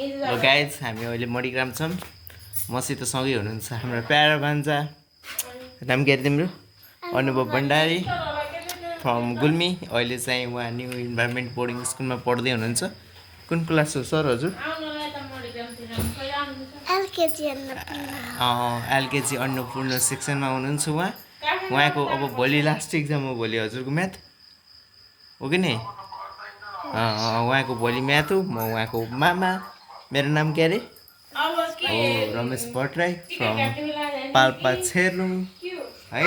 ल गाइज हामी अहिले मणिग्राम छौँ मसित सँगै हुनुहुन्छ हाम्रो प्यारो भान्जा नाम के अरे तिम्रो अनुभव भण्डारी फ्रम गुल्मी अहिले चाहिँ उहाँ न्यू इन्भाइरोमेन्ट बोर्डिङ स्कुलमा पढ्दै हुनुहुन्छ कुन क्लास हो सर हजुर एलकेजी अन्नपूर्ण सेक्सनमा हुनुहुन्छ उहाँको अब भोलि लास्ट इक्जाम हो भोलि हजुरको म्याथ हो कि नि उहाँको भोलि म्याथ हो म उहाँको मामा मेरो नाम के अरे हो रमेश भट्टराई फ्रम पाल्पा छेर्लुङ है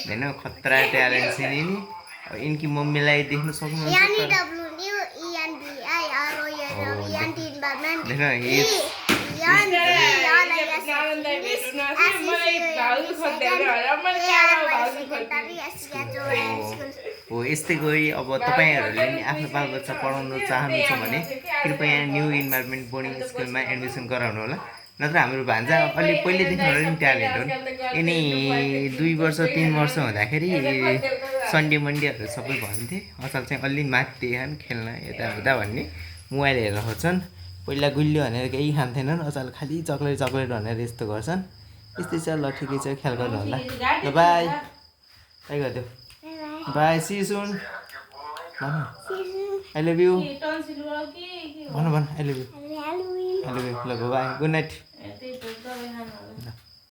होइन खतरा ट्यालेन्ट छ नि यिनकी मम्मीलाई देख्न सक्नुहुन्छ हो यस्तै गरी अब तपाईँहरूले नि आफ्नो बालबच्चा पढाउनु चाहनुहुन्छ भने कृपया न्यू इन्भाइरोमेन्ट बोर्डिङ स्कुलमा एडमिसन गराउनु होला नत्र हाम्रो भान्जा अलि पहिल्यैदेखि नि ट्यालेन्ट हो यिनी 2 वर्ष 3 वर्ष हुँदाखेरि सन्डे मन्डेहरू सबै भन्थे अचल चाहिँ अलि माथि खेल्न यताउता भन्ने मोबाइल हेरेर खोज्छन् पहिला गुलियो भनेर केही खान्थेनन् अचल खालि चक्लेट भनेर यस्तो गर्छन् यस्तै छ ल ठिकै छ ख्याल गर्नु होला ल बाई बाई गरिदेऊ बाई सी सुन आई लभ यु भन आई लभ यु ल बाई गुड नाइट